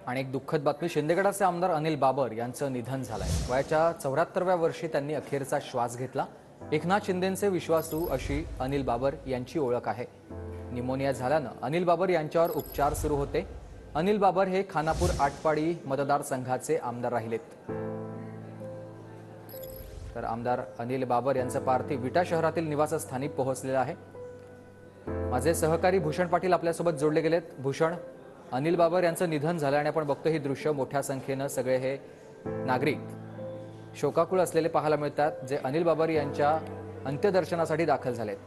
आणि एक दुःखद बातमी, शिंदेगडाचे आमदार अनिल बाबर यांचं निधन झालंय। वयाच्या 74व्या वर्षी त्यांनी अखेरचा श्वास घेतला। एकनाथ शिंदेंचे विश्वासू अशी अनिल बाबर यांची ओळख आहे। निमोनिया झाल्यानं अनिल बाबर यांच्यावर उपचार सुरू होते। अनिल बाबर हे खानापूर आटपाडी मतदारसंघाचे आमदार राहिलेत। तर आमदार अनिल बाबर यांचं पार्थिव विटा शहरातील निवासस्थानी पोहोचलेलं आहे। माझे सहकारी भूषण पाटील आपल्यासोबत जोडले गेलेत। भूषण, अनिल बाबर यांचं निधन झालं आणि आपण बघतो ही दृश्य, मोठ्या संख्येनं सगळे हे नागरिक शोकाकुळ असलेले पाहायला मिळतात, जे अनिल बाबर यांच्या अंत्यदर्शनासाठी दाखल झालेत।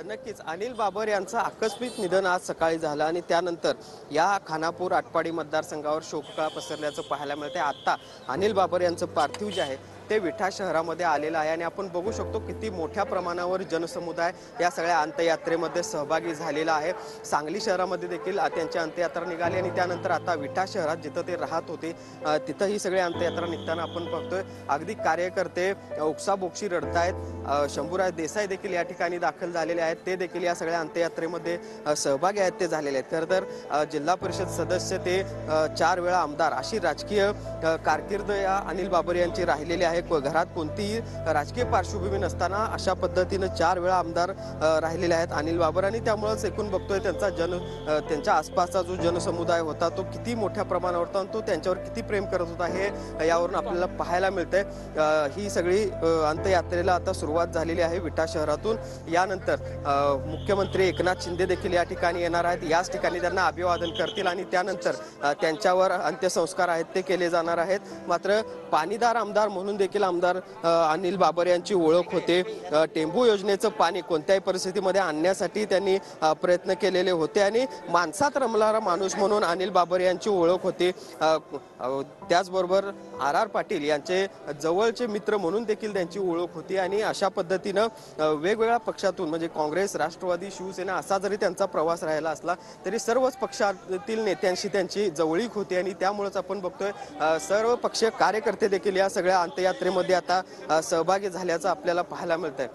नक्कीच अनिल बाबर यांचं आकस्मिक निधन आज सकाळी झालं आणि त्यानंतर या खानापूर आटपाडी मतदारसंघावर शोककळा पसरल्याचं पाहायला मिळते। आता अनिल बाबर यांचं पार्थिव जे आहे ते विटा शहरामध्ये आलेलं आहे आणि आपण बघू शकतो किती मोठ्या प्रमाणावर जनसमुदाय या सगळ्या अंत्ययात्रेमध्ये सहभागी झालेला आहे। सांगली शहरामध्ये देखील त्यांची अंत्ययात्रा निघाली आणि त्यानंतर आता विटा शहरात जिथं ते राहत होते तिथं ही सगळी अंत्ययात्रा निघताना आपण बघतोय अगदी कार्यकर्ते ओक्साबोक्शी रडतायत। शंभूराज देसाई देखील या ठिकाणी दाखल झालेले आहेत, ते देखील या सगळ्या अंत्ययात्रेमध्ये सहभागी आहेत, ते झालेले आहेत। खरं तर जिल्हा परिषद सदस्य ते 4 वेळा आमदार अशी राजकीय कारकीर्द या अनिल बाबर यांची राहिलेली आहे। घरात कोणतीही राजकीय पार्श्वभूमी नसताना अशा पद्धतीने 4 वेळा आमदार राहिलेले आहेत अनिल बाबर आणि त्यामुळेच एकूण बघतोय त्यांच्या आसपासचा जो जनसमुदाय होता तो किती मोठ्या प्रमाणावर होता, तो त्यांच्यावर किती प्रेम करत होता हे यावरून आपल्याला पाहायला मिळतंय। ही सगळी अंत्ययात्रेला आता सुरुवात झालेली आहे विटा शहरातून। यानंतर मुख्यमंत्री एकनाथ शिंदे देखील या ठिकाणी येणार आहेत, याच ठिकाणी त्यांना अभिवादन करतील आणि त्यानंतर त्यांच्यावर अंत्यसंस्कार आहेत ते केले जाणार आहेत। मात्र पाणीदार आमदार म्हणून देखील आमदार अनिल बाबर यांची ओळख होते। टेंभू योजनेचं पाणी कोणत्याही परिस्थितीमध्ये आणण्यासाठी त्यांनी प्रयत्न केलेले होते आणि माणसात रमणारा माणूस म्हणून अनिल बाबर यांची ओळख होती। त्याचबरोबर आर पाटील यांचे जवळचे मित्र म्हणून देखील त्यांची ओळख होती आणि अशा पद्धतीनं वेगवेगळ्या पक्षातून म्हणजे काँग्रेस, राष्ट्रवादी, शिवसेना असा जरी त्यांचा प्रवास राहिला असला तरी सर्वच पक्षातील नेत्यांशी त्यांची जवळीक होती आणि त्यामुळेच आपण बघतोय सर्व पक्षीय कार्यकर्ते देखील या सगळ्या अंत्ययात्रेमध्ये आता सहभागी झाल्याचं आपल्याला पाहायला मिळतंय।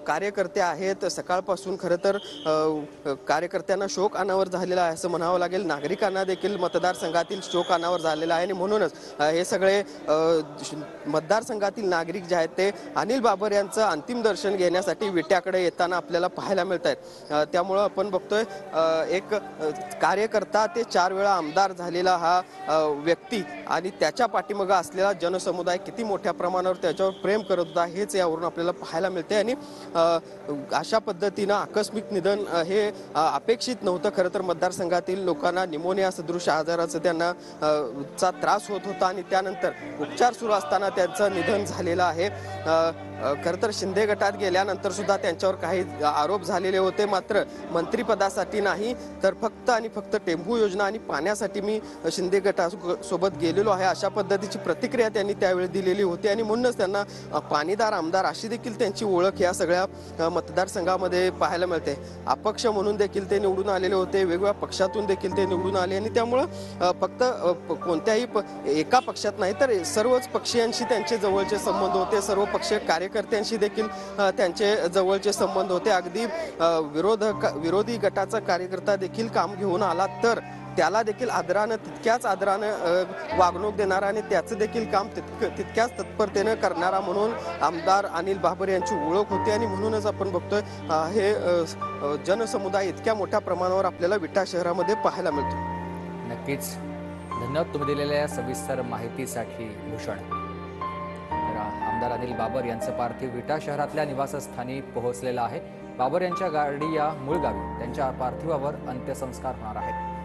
कार्यकर्ते आहेत सकाळपासून, खरं तर कार्यकर्त्यांना शोक अनावर झालेला आहे असं म्हणावं लागेल। नागरिकांना देखील मतदारसंघातील शोक अनावर झालेला आहे आणि म्हणूनच हे सगळे मतदारसंघातील नागरिक जे आहेत ते अनिल बाबर यांचं अंतिम दर्शन घेण्यासाठी विट्याकडे येताना आपल्याला पाहायला मिळत आहेत। त्यामुळं आपण बघतोय एक कार्यकर्ता ते 4 वेळा आमदार झालेला हा व्यक्ती आणि त्याच्या पाठीमागे असलेला जनसमुदाय किती मोठ्या प्रमाणावर त्याच्यावर प्रेम करत होता हेच यावरून आपल्याला पाहायला मिळते आणि अशा पद्धतीनं आकस्मिक निधन हे अपेक्षित नव्हतं। खरं तर मतदारसंघातील लोकांना निमोनिया सदृश आजाराचा त्यांना त्रास होत होता आणि त्यानंतर उपचार सुरू असताना त्यांचं निधन झालेलं आहे। खरं तर शिंदे गटात गेल्यानंतर सुद्धा त्यांच्यावर काही आरोप झालेले होते, मात्र मंत्रिपदासाठी नाही तर फक्त आणि फक्त टेंभू योजना आणि पाण्यासाठी मी शिंदे गटासोबत गेलेलो आहे अशा पद्धतीची प्रतिक्रिया त्यांनी त्यावेळी दिलेली होती आणि म्हणूनच त्यांना पाणीदार आमदार अशी देखील त्यांची ओळख या सगळ्या मतदारसंघामध्ये पाहायला मिळते। अपक्ष म्हणून देखील ते निवडून आलेले होते, वेगवेगळ्या पक्षातून देखील ते निवडून आले आणि त्यामुळं फक्त कोणत्याही एका पक्षात नाही तर सर्वच पक्षीयांशी त्यांचे जवळचे संबंध होते, सर्व पक्षीय कार्यकर्त्यांशी देखील त्यांचे जवळचे संबंध होते। अगदी विरोधी गटाचा कार्यकर्ता देखील काम घेऊन आला तर त्याला देखील आदरानं तितक्याच आदरानं वागणूक देणारा आणि त्याचं देखील काम तितक्याच तत्परतेनं करणारा म्हणून आमदार अनिल बाबर यांची ओळख होती आणि म्हणूनच आपण बघतोय हे जनसमुदाय इतक्या मोठ्या प्रमाणावर आपल्याला विटा शहरामध्ये पाहायला मिळतो। नक्कीच धन्यवाद तुम्ही दिलेल्या या सविस्तर माहितीसाठी भूषण। आमदार अनिल बाबर यांचं पार्थिव विटा शहरातल्या निवासस्थानी पोहोचलेलं आहे। बाबर यांच्या गाडी या मूळ गावी त्यांच्या पार्थिवावर अंत्यसंस्कार होणार आहेत।